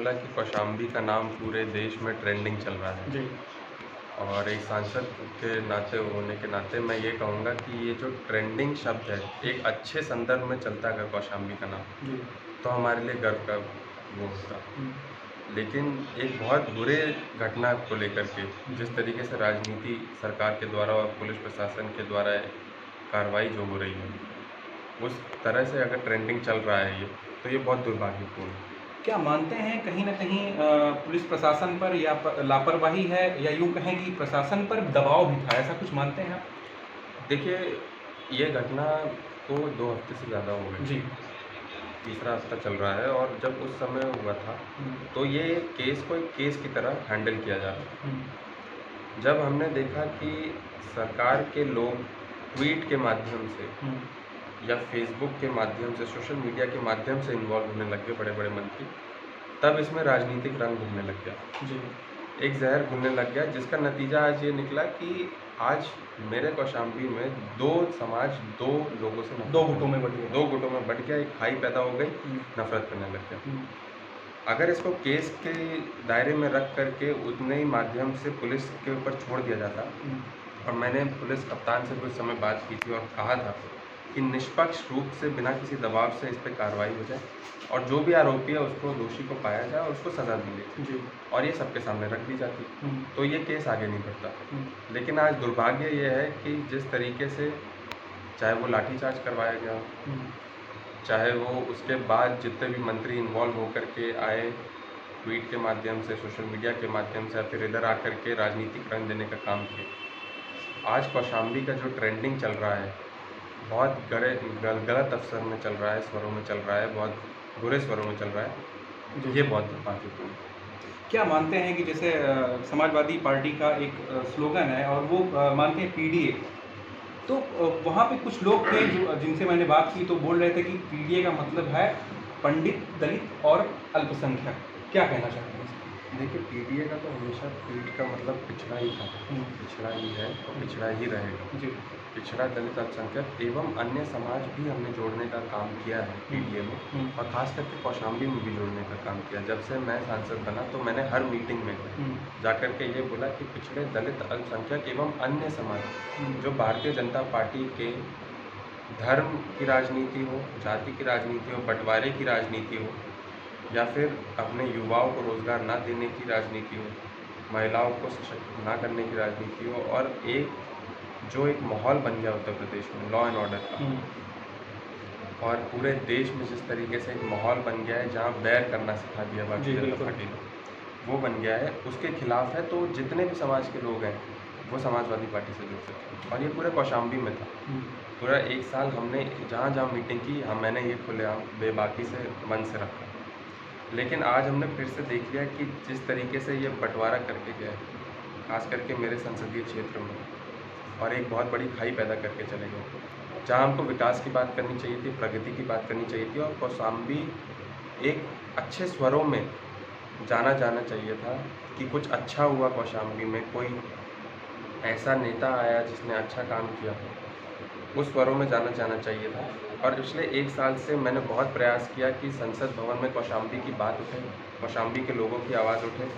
बोला कि कौशाम्बी का नाम पूरे देश में ट्रेंडिंग चल रहा है। जी। और एक सांसद के नाते होने के नाते मैं ये कहूँगा कि ये जो ट्रेंडिंग शब्द है, एक अच्छे संदर्भ में चलता अगर कौशाम्बी का नाम, जी। तो हमारे लिए गर्व का वो होता। हुँ। लेकिन एक बहुत बुरे घटना को लेकर के जिस तरीके से राजनीति सरकार के द्वारा और पुलिस प्रशासन के द्वारा कार्रवाई जो हो रही है, उस तरह से अगर ट्रेंडिंग चल रहा है ये, तो ये बहुत दुर्भाग्यपूर्ण है। क्या मानते हैं कहीं न कहीं पुलिस प्रशासन पर या लापरवाही है या यूँ कहें कि प्रशासन पर दबाव भी था, ऐसा कुछ मानते हैं आप? देखिए, ये घटना को 2 हफ्ते से ज़्यादा हो गए। जी। तीसरा हफ्ता चल रहा है और जब उस समय हुआ था, हुँ। तो ये केस को एक केस की तरह हैंडल किया जा रहा था। हुँ। जब हमने देखा कि सरकार के लोग ट्वीट के माध्यम से हुँ। या फ़ेसबुक के माध्यम से, सोशल मीडिया के माध्यम से इन्वॉल्व होने लग गए बड़े-बड़े मंत्री, तब इसमें राजनीतिक रंग घुलने लग गया। जी। एक ज़हर घुलने लग गया जिसका नतीजा आज ये निकला कि आज मेरे कौशाम्बी में 2 समाज 2 लोगों से 2 नफ़रत गुटों करने में बँट लगे। गया। 2 गुटों में बँट गया, एक खाई पैदा हो गई, हुँ। नफ़रत करने लग गया। हुँ। अगर इसको केस के दायरे में रख कर के उतने ही माध्यम से पुलिस के ऊपर छोड़ दिया जाता, हुँ। और मैंने पुलिस कप्तान से कुछ समय बात की थी और कहा था कि निष्पक्ष रूप से बिना किसी दबाव से इस पे कार्रवाई हो जाए और जो भी आरोपी है उसको दोषी को पाया जाए और उसको सज़ा दी जाए जी। और ये सबके सामने रख दी जाती, हुँ। तो ये केस आगे नहीं बढ़ता। हुँ। लेकिन आज दुर्भाग्य ये है कि जिस तरीके से चाहे वो लाठीचार्ज करवाया गया हो, हुँ। चाहे वो उसके बाद जितने भी मंत्री इन्वॉल्व होकर के आए, ट्वीट के माध्यम से, सोशल मीडिया के माध्यम से या फिर इधर आकर के राजनीतिक रंग देने का काम किया। आज कौशाम्बी का जो ट्रेंडिंग चल रहा है, बहुत गलत अवसर में चल रहा है, स्वरों में चल रहा है, बहुत बुरे स्वरों में चल रहा है। जी। ये बहुत दुर्भाग्यपूर्ण है। क्या मानते हैं कि जैसे समाजवादी पार्टी का एक स्लोगन है और वो मानते हैं पीडीए। तो वहाँ पे कुछ लोग थे जो जिनसे मैंने बात की तो बोल रहे थे कि पीडीए का मतलब है पंडित, दलित और अल्पसंख्यक। क्या कहना चाहते हैं इसमें? देखिए, पीडीए का तो हमेशा पीढ़ का मतलब पिछड़ा ही था, हुँ। पिछड़ा ही है और हुँ। पिछड़ा ही रहेगा। जी। पिछड़ा, दलित, अल्पसंख्यक एवं अन्य समाज भी हमने जोड़ने का काम किया है हुँ। पीडीए में, हुँ। और ख़ास करके कौशाम्बी में भी जोड़ने का काम किया। जब से मैं सांसद बना तो मैंने हर मीटिंग में हुँ। जाकर के ये बोला कि पिछड़े, दलित, अल्पसंख्यक एवं अन्य समाज, हुँ। जो भारतीय जनता पार्टी के धर्म की राजनीति हो, जाति की राजनीति हो, बँटवारे की राजनीति हो या फिर अपने युवाओं को रोज़गार ना देने की राजनीति हो, महिलाओं को सशक्त ना करने की राजनीति हो, और एक माहौल बन गया उत्तर प्रदेश में लॉ एंड ऑर्डर का, हुँ। और पूरे देश में जिस तरीके से एक माहौल बन गया है जहाँ बैर करना सिखा दिया जी, भारतीय जनता बिल्कुल। पार्टी ने, वो बन गया है, उसके खिलाफ है। तो जितने भी समाज के लोग हैं, वो समाजवादी पार्टी से जुड़ सकते हैं, और ये पूरे कौशाम्बी में था। हुँ। पूरा 1 साल हमने जहाँ-जहाँ मीटिंग की, मैंने ये खुलेआम बेबाकी से मन से रखा। लेकिन आज हमने फिर से देख लिया कि जिस तरीके से ये बँटवारा करके गए, ख़ास करके मेरे संसदीय क्षेत्र में, और एक बहुत बड़ी खाई पैदा करके चले गए। जहाँ हमको विकास की बात करनी चाहिए थी, प्रगति की बात करनी चाहिए थी, और कौशाम्बी एक अच्छे स्वरों में जाना जाना चाहिए था कि कुछ अच्छा हुआ कौशाम्बी में, कोई ऐसा नेता आया जिसने अच्छा काम किया, उस स्वरों में जाना जाना चाहिए था। और पिछले 1 साल से मैंने बहुत प्रयास किया कि संसद भवन में कौशाम्बी की बात उठे, कौशाम्बी के लोगों की आवाज़ उठे,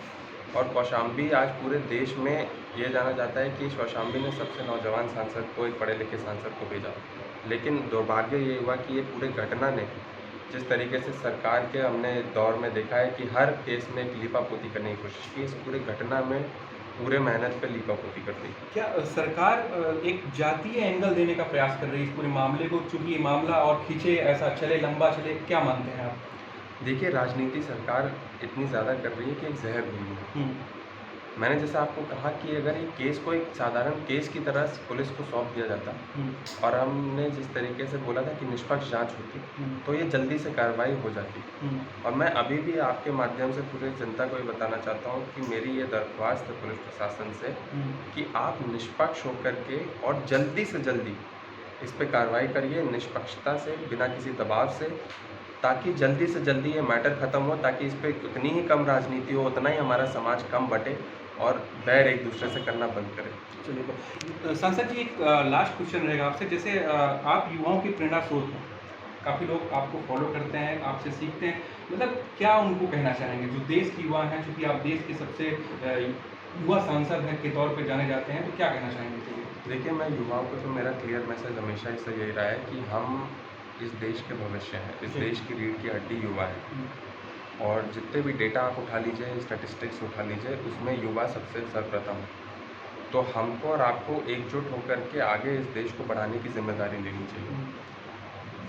और कौशाम्बी आज पूरे देश में ये जाना जाता है कि इस कौशाम्बी ने सबसे नौजवान सांसद को, एक पढ़े-लिखे सांसद को भेजा। लेकिन दुर्भाग्य ये हुआ कि ये पूरे घटना ने, जिस तरीके से सरकार के हमने दौर में देखा है कि हर केस में एक लीपापोती करने की कोशिश की, इस पूरी घटना में पूरे मेहनत पे लीपापोती कर दी। क्या सरकार एक जातीय एंगल देने का प्रयास कर रही है इस पूरे मामले को, चूँकि ये मामला और खींचे, ऐसा चले, लंबा चले, क्या मानते हैं आप? देखिए, राजनीति सरकार इतनी ज़्यादा कर रही है कि एक ज़हर घुल गई है। हुँ। मैंने जैसा आपको कहा कि अगर ये केस को एक साधारण केस की तरह पुलिस को सौंप दिया जाता, हुँ। और हमने जिस तरीके से बोला था कि निष्पक्ष जांच होती, हुँ। तो ये जल्दी से कार्रवाई हो जाती। हुँ। और मैं अभी भी आपके माध्यम से पूरी जनता को ये बताना चाहता हूँ कि मेरी ये दरख्वास्त है पुलिस प्रशासन से हुँ। कि आप निष्पक्ष होकर के और जल्दी से जल्दी इस पे कार्रवाई करिए, निष्पक्षता से, बिना किसी दबाव से, ताकि जल्दी से जल्दी ये मैटर ख़त्म हो, ताकि इस पे उतनी ही कम राजनीति हो, उतना ही हमारा समाज कम बँटे और बैर एक दूसरे से करना बंद करे। चलिए, सांसद जी, एक लास्ट क्वेश्चन रहेगा आपसे। जैसे आप युवाओं की प्रेरणा स्रोत हैं, काफ़ी लोग आपको फॉलो करते हैं, आपसे सीखते हैं। मतलब क्या उनको कहना चाहेंगे जो देश के युवा हैं, चूँकि आप देश के सबसे युवा सांसद हैं के तौर पे जाने जाते हैं, तो क्या कहना चाहेंगे इसके लिए? देखिए, मैं युवाओं को तो मेरा क्लियर मैसेज हमेशा से यही रहा है कि हम इस देश के भविष्य हैं, इस जी। देश की रीढ़ की हड्डी युवा है। हुँ, और जितने भी डेटा आप उठा लीजिए, स्टैटिस्टिक्स उठा लीजिए, उसमें युवा सबसे सर्वप्रथम है। तो हमको और आपको एकजुट होकर के आगे इस देश को बढ़ाने की ज़िम्मेदारी लेनी चाहिए। हुँ,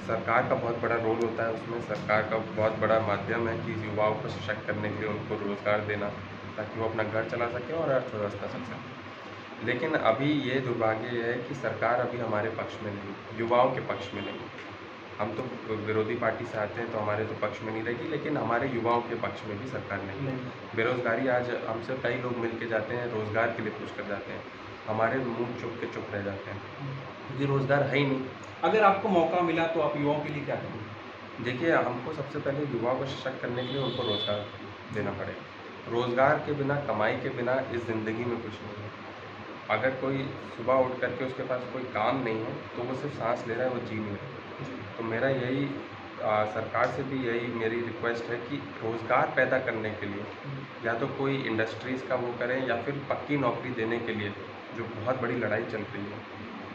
सरकार का बहुत बड़ा रोल होता है उसमें, सरकार का बहुत बड़ा माध्यम है कि युवाओं को सशक्त करने के लिए उनको रोज़गार देना, ताकि वो अपना घर चला सकें और अर्थव्यवस्था चल सके। लेकिन अभी ये दुर्भाग्य ये है कि सरकार अभी हमारे पक्ष में नहीं, युवाओं के पक्ष में नहीं। हम तो विरोधी पार्टी से आते हैं तो हमारे तो पक्ष में नहीं रहेगी, लेकिन हमारे युवाओं के पक्ष में भी सरकार नहीं है। नहीं। बेरोज़गारी आज हमसे कई लोग मिल के जाते हैं, रोज़गार के लिए पूछ कर जाते हैं। हमारे मुँह चुप रह जाते हैं, क्योंकि रोज़गार है ही नहीं। अगर आपको मौका मिला तो आप युवाओं के लिए क्या करेंगे? देखिए, हमको सबसे पहले युवाओं को सशक्त करने के लिए उनको रोज़गार देना पड़ेगा। रोज़गार के बिना, कमाई के बिना इस ज़िंदगी में कुछ नहीं है। अगर कोई सुबह उठ कर के उसके पास कोई काम नहीं है, तो वो सिर्फ़ साँस ले रहा है, वो जी नहीं रहा है। जी। तो मेरा यही सरकार से भी यही मेरी रिक्वेस्ट है कि रोज़गार पैदा करने के लिए हुँ, या तो कोई इंडस्ट्रीज़ का वो करें या फिर पक्की नौकरी देने के लिए, जो बहुत बड़ी लड़ाई चल रही है,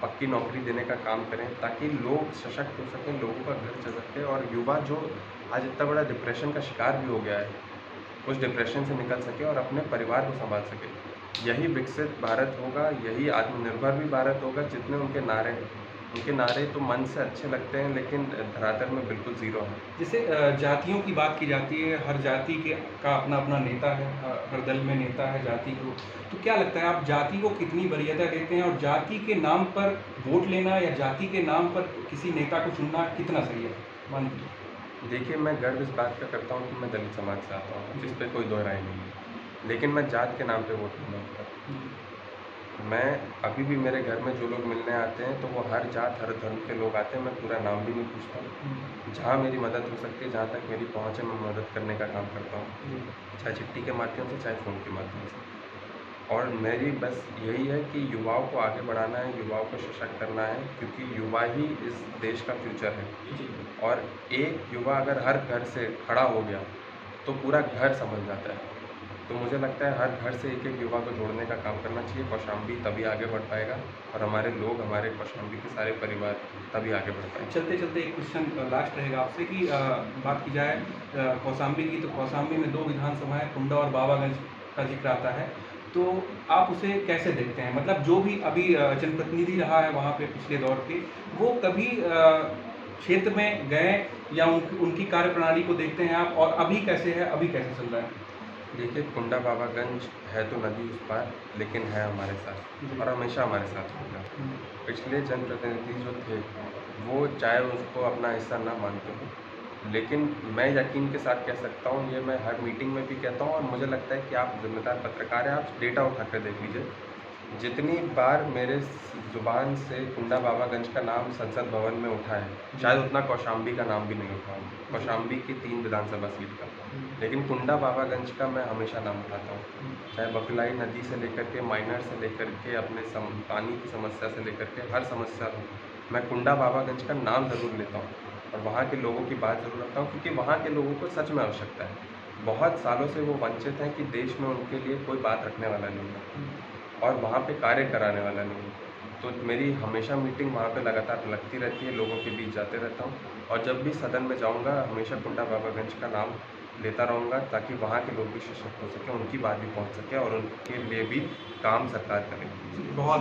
पक्की नौकरी देने का काम करें ताकि लोग सशक्त हो सकें, लोगों का घर चल सके और युवा जो आज इतना बड़ा डिप्रेशन का शिकार भी हो गया है, उस डिप्रेशन से निकल सके और अपने परिवार को सँभाल सके। यही विकसित भारत होगा, यही आत्मनिर्भर भी भारत होगा। जितने उनके नारे हैं, उनके नारे तो मन से अच्छे लगते हैं लेकिन धरातल में बिल्कुल ज़ीरो हैं। जैसे जातियों की बात की जाती है, हर जाति के का अपना-अपना नेता है, हर दल में नेता है जाति को। तो क्या लगता है आप जाति को कितनी वरीयता देते हैं और जाति के नाम पर वोट लेना या जाति के नाम पर किसी नेता को चुनना कितना सही है? मान लीजिए। देखिए, मैं गर्व इस बात का करता हूँ कि मैं दलित समाज से आता हूँ, जी। जिस पे कोई दो राय नहीं है। लेकिन मैं जात के नाम पे वोट नहीं माँगता। जी। मैं अभी भी मेरे घर में जो लोग मिलने आते हैं, तो वो हर जात, हर धर्म के लोग आते हैं, मैं पूरा नाम भी नहीं पूछता हुँ, हूँ। जहाँ मेरी मदद हो सकती है, जहाँ तक मेरी पहुँच है, मैं मदद करने का काम करता हूँ, जी। चाहे चिट्ठी के माध्यम से, चाहे फ़ोन के माध्यम से। और मेरी बस यही है कि युवाओं को आगे बढ़ाना है, युवाओं को सशक्त करना है, क्योंकि युवा ही इस देश का फ्यूचर है। जी। और एक युवा अगर हर घर से खड़ा हो गया, तो पूरा घर सँभल जाता है। तो मुझे लगता है हर घर से एक-एक युवा को जोड़ने का काम करना चाहिए, कौशाम्बी तभी आगे बढ़ पाएगा और हमारे लोग, हमारे कौशाम्बी के सारे परिवार तभी आगे बढ़ पाएँगे। चलते-चलते एक क्वेश्चन लास्ट रहेगा आपसे कि बात की जाए कौशाम्बी की, तो कौशाम्बी में 2 विधानसभाएँ कुंडा और बाबागंज का ज़िक्र आता है। तो आप उसे कैसे देखते हैं? मतलब जो भी अभी जनप्रतिनिधि रहा है वहाँ पे पिछले दौर के, वो कभी क्षेत्र में गए या उनकी कार्यप्रणाली को देखते हैं आप और अभी कैसे है, अभी कैसे चल रहा है? देखिए, कुंडा बाबागंज है तो नदी उस पार, लेकिन है हमारे साथ जी। और हमेशा हमारे साथ होगा। हुँ, पिछले जनप्रतिनिधि जो थे, वो चाहे उसको अपना हिस्सा ना मानते हों, लेकिन मैं यकीन के साथ कह सकता हूँ, ये मैं हर मीटिंग में भी कहता हूँ और मुझे लगता है कि आप ज़िम्मेदार पत्रकार हैं, आप डेटा उठा कर देख लीजिए। जितनी बार मेरे ज़ुबान से कुंडा बाबागंज का नाम संसद भवन में उठा है, शायद उतना कौशाम्बी का नाम भी नहीं उठा होगा। कौशाम्बी की 3 विधानसभा सीट का। लेकिन कुंडा बाबागंज का मैं हमेशा नाम उठाता हूँ। चाहे बकुलाई नदी से लेकर के, माइनर से लेकर के, अपने पानी की समस्या से लेकर के, हर समस्या में मैं कुंडा बाबागंज का नाम ज़रूर लेता हूँ और वहाँ के लोगों की बात ज़रूर रखता हूँ, क्योंकि वहाँ के लोगों को सच में आवश्यकता है। बहुत सालों से वो वंचित हैं कि देश में उनके लिए कोई बात रखने वाला नहीं है हुँ। और वहाँ पे कार्य कराने वाला नहीं है। तो मेरी हमेशा मीटिंग वहाँ पे लगातार लगती रहती है, लोगों के बीच जाते रहता हूँ और जब भी सदन में जाऊँगा, हमेशा कुंडा बाबागंज का नाम लेता रहूँगा, ताकि वहाँ के लोग भी सशक्त हो सकें, उनकी बात भी पहुँच सके और उनके लिए भी काम सरकार करे। बहुत